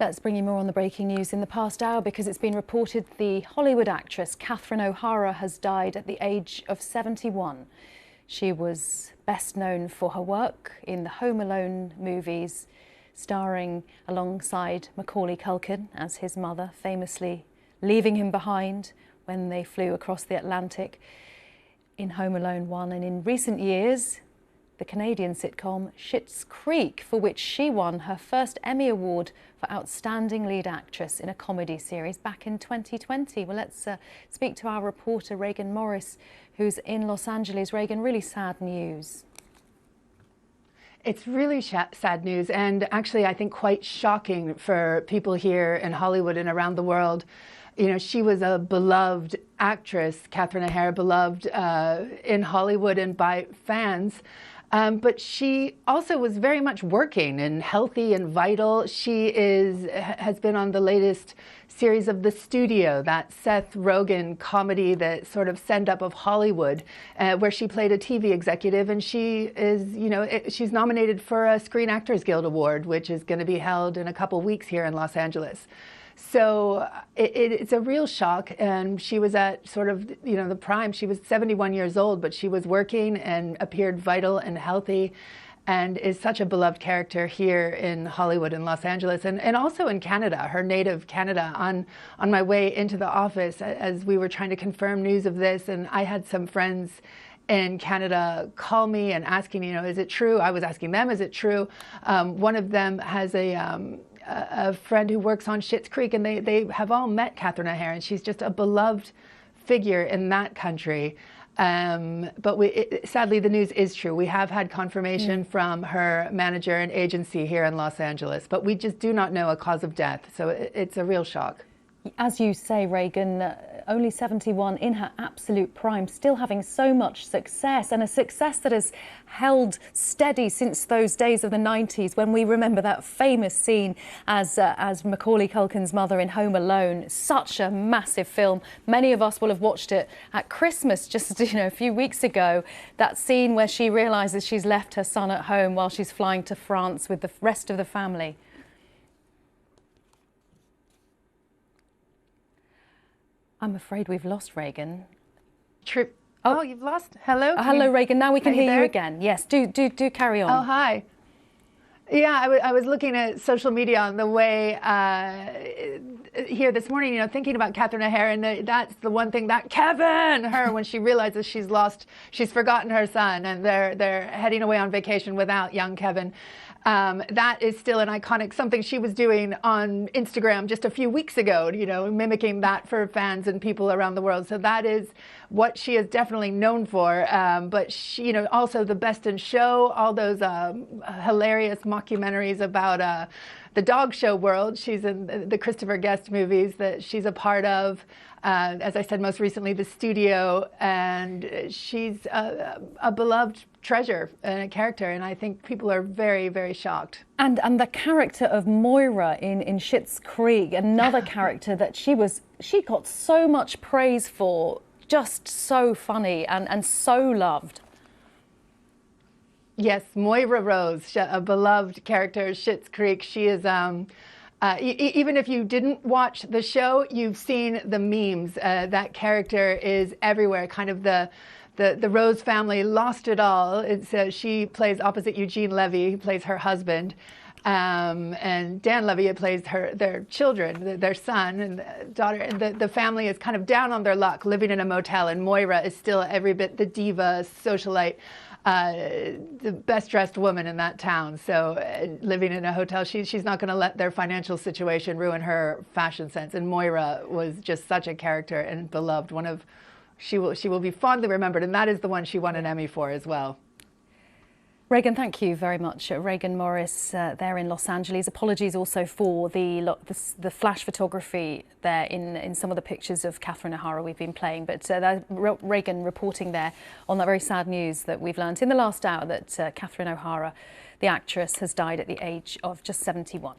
Let's bring you more on the breaking news in the past hour, because it's been reported the Hollywood actress Catherine O'Hara has died at the age of 71. She was best known for her work in the Home Alone movies, starring alongside Macaulay Culkin as his mother, famously leaving him behind when they flew across the Atlantic in Home Alone 1. And in recent years, the Canadian sitcom Schitt's Creek, for which she won her first Emmy Award for Outstanding Lead Actress in a Comedy Series back in 2020. Well, let's speak to our reporter Reagan Morris, who's in Los Angeles. Reagan, really sad news. It's really sad news, and actually I think quite shocking for people here in Hollywood and around the world. You know, she was a beloved actress, Catherine O'Hara, beloved in Hollywood and by fans. But she also was very much working and healthy and vital. She has been on the latest series of The Studio, that Seth Rogen comedy, that sort of send-up of Hollywood, where she played a TV executive. And she is, you know, she's nominated for a Screen Actors Guild Award, which is going to be held in a couple weeks here in Los Angeles. So it's a real shock, and she was at sort of, you know, the prime. She was 71 years old, but she was working and appeared vital and healthy, and is such a beloved character here in Hollywood and Los Angeles, and also in Canada, her native Canada. On my way into the office, as we were trying to confirm news of this, and I had some friends in Canada call me and asking, you know, is it true? I was asking them, is it true? One of them has a friend who works on Schitt's Creek, and they have all met Catherine O'Hara, and she's just a beloved figure in that country. But sadly, the news is true. We have had confirmation from her manager and agency here in Los Angeles, but we just do not know a cause of death. So it's a real shock. As you say, Reagan, only 71, in her absolute prime, still having so much success, and a success that has held steady since those days of the 90s, when we remember that famous scene as Macaulay Culkin's mother in Home Alone. Such a massive film. Many of us will have watched it at Christmas just, you know, a few weeks ago. That scene where she realises she's left her son at home while she's flying to France with the rest of the family. I'm afraid we've lost Reagan. Oh, you've lost? Hello? Hello, Reagan. Now we can hear you again. Yes, do carry on. Oh, hi. Yeah, I was looking at social media on the way here this morning, you know, thinking about Catherine O'Hara, and that's the one thing that her, when she realizes she's forgotten her son, and they're heading away on vacation without young Kevin. That is still an iconic, something she was doing on Instagram just a few weeks ago, you know, mimicking that for fans and people around the world. So that is what she is definitely known for. But she, you know, also the Best in Show, all those hilarious mockumentaries about the dog show world. She's in the Christopher Guest movies that she's a part of. As I said, most recently, The Studio, and she's a beloved treasure and a character, and I think people are very, very shocked. And the character of Moira in Schitt's Creek, another character that she got so much praise for, just so funny and so loved. Yes, Moira Rose, a beloved character, Schitt's Creek. She is even if you didn't watch the show, you've seen the memes. That character is everywhere. Kind of the Rose family lost it all. She plays opposite Eugene Levy, who plays her husband, and Dan Levy plays their children, their son and daughter. And the family is kind of down on their luck, living in a motel, and Moira is still every bit the diva, socialite, the best dressed woman in that town. So living in a hotel, she's not going to let their financial situation ruin her fashion sense. And Moira was just such a character and beloved. She will be fondly remembered, and that is the one she won an Emmy for as well. Reagan, thank you very much. Reagan Morris there in Los Angeles. Apologies also for the flash photography there in some of the pictures of Catherine O'Hara we've been playing. But Reagan reporting there on that very sad news that we've learnt in the last hour, that Catherine O'Hara, the actress, has died at the age of just 71.